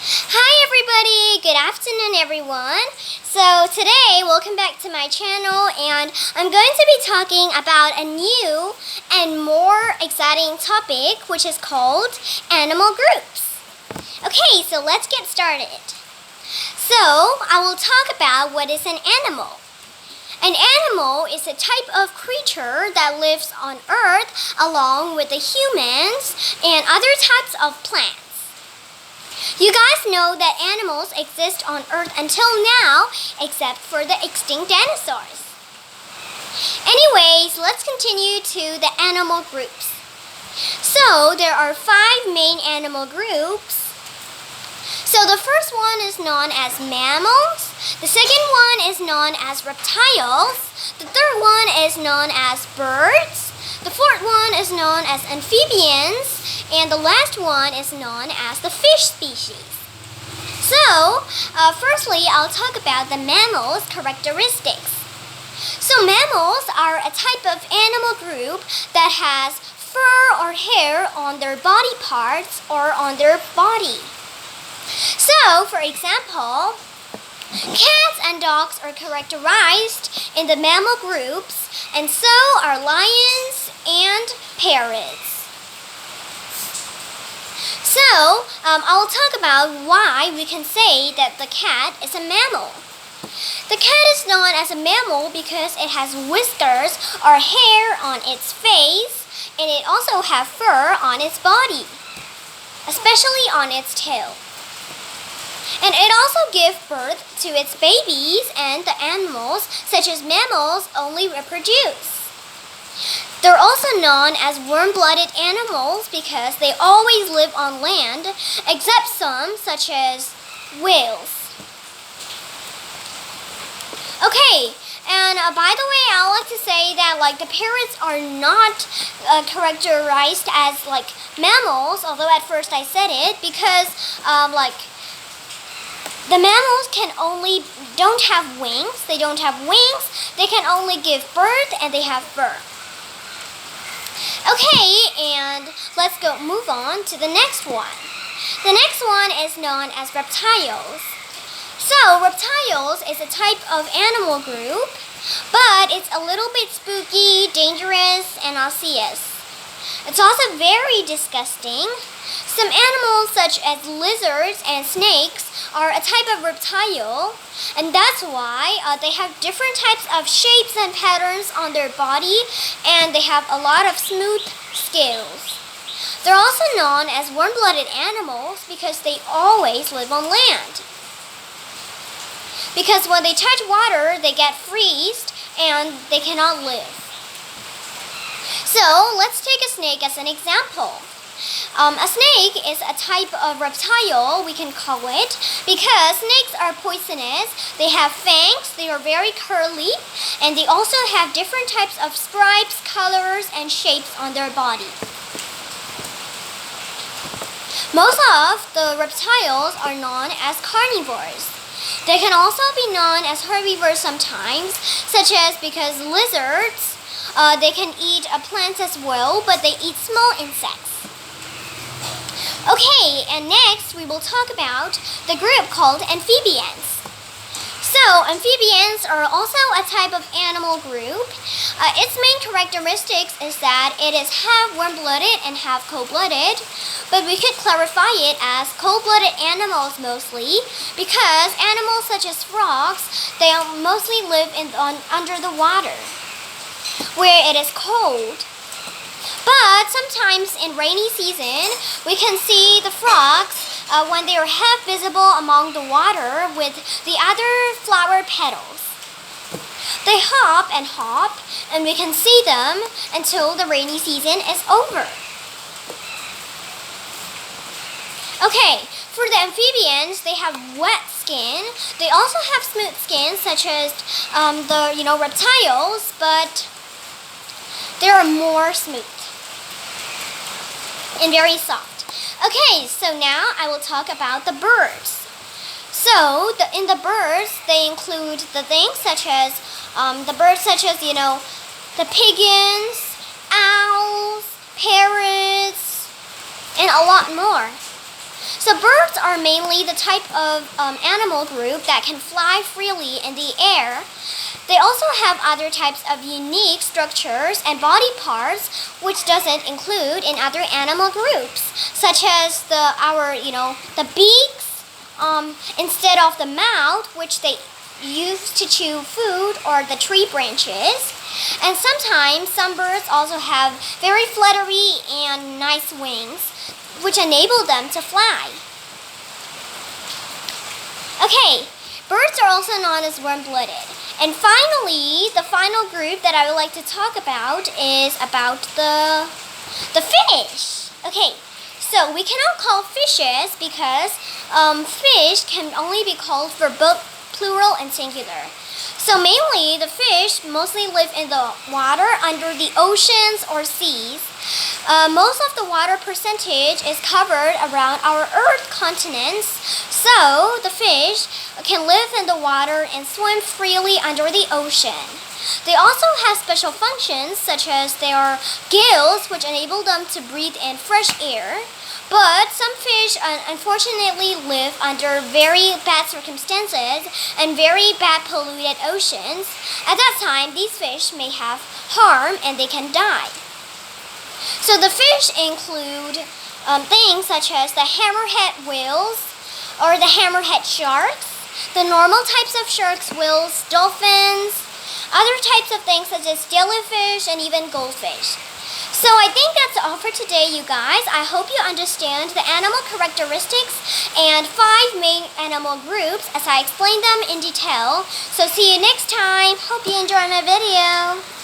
Hi everybody! Good afternoon everyone. So today, welcome back to my channel, and I'm going to be talking about a new and more exciting topic, which is called animal groups. Okay, so let's get started. So I will talk about what is an animal. An animal is a type of creature that lives on Earth along with the humans and other types of plants. You guys know that animals exist on Earth until now, except for the extinct dinosaurs. Anyways, let's continue to the animal groups. So, there are 5 main animal groups. So, the first one is known as mammals. The second one is known as reptiles. The third one is known as birds. The fourth one is known as amphibians. And the last one is known as the fish species. So, firstly, I'll talk about the mammals' characteristics. So, mammals are a type of animal group that has fur or hair on their body parts or on their body. So, for example, cats and dogs are characterized in the mammal groups, and so are lions and parrots. So, I'll talk about why we can say that the cat is a mammal. The cat is known as a mammal because it has whiskers or hair on its face, and it also has fur on its body, especially on its tail. And it also gives birth to its babies, and the animals, such as mammals, only reproduce. They're also known as warm-blooded animals because they always live on land, except some, such as whales. Okay, and by the way, I like to say that the parrots are not characterized as mammals, although at first I said it, because the mammals don't have wings. They don't have wings. They can only give birth, and they have fur. Okay, and let's move on to the next one. The next one is known as reptiles. So, reptiles is a type of animal group, but it's a little bit spooky, dangerous, and nauseous. It's also very disgusting. Some animals, such as lizards and snakes, are a type of reptile, and that's why they have different types of shapes and patterns on their body, and they have a lot of smooth scales. They're also known as warm-blooded animals because they always live on land. Because when they touch water, they get freezed and they cannot live. So, let's take a snake as an example. A snake is a type of reptile, we can call it, because snakes are poisonous. They have fangs, they are very curly, and they also have different types of stripes, colors, and shapes on their body. Most of the reptiles are known as carnivores. They can also be known as herbivores sometimes, such as because lizards, they can eat plants as well, but they eat small insects. Okay, and next we will talk about the group called amphibians. So, amphibians are also a type of animal group. Its main characteristics is that it is half warm-blooded and half cold-blooded, but we could clarify it as cold-blooded animals mostly, because animals such as frogs, they mostly live under the water, where it is cold. But sometimes in rainy season, we can see the frogs when they are half visible among the water with the other flower petals. They hop, and we can see them until the rainy season is over. Okay, for the amphibians, they have wet skin. They also have smooth skin, such as the reptiles, but they are more smooth and very soft. Okay, so now I will talk about the birds. So, in the birds, they include the things such as, the pigeons, owls, parrots, and a lot more. So birds are mainly the type of animal group that can fly freely in the air. They also have other types of unique structures and body parts which doesn't include in other animal groups, such as the beaks instead of the mouth, which they use to chew food, or the tree branches. And sometimes some birds also have very fluttery and nice wings, which enable them to fly. Okay, birds are also known as warm-blooded. And finally, the final group that I would like to talk about is about the fish. Okay, so we cannot call fishes because fish can only be called for both plural and singular. So mainly, the fish mostly live in the water under the oceans or seas. Most of the water percentage is covered around our Earth continents, so the fish can live in the water and swim freely under the ocean. They also have special functions, such as their gills, which enable them to breathe in fresh air. But some fish unfortunately live under very bad circumstances and very bad polluted oceans. At that time, these fish may have harm and they can die. So the fish include things such as the hammerhead whales or the hammerhead sharks, the normal types of sharks, whales, dolphins, other types of things such as jellyfish and even goldfish. So I think that's all for today, you guys. I hope you understand the animal characteristics and 5 main animal groups as I explained them in detail. So see you next time. Hope you enjoyed my video.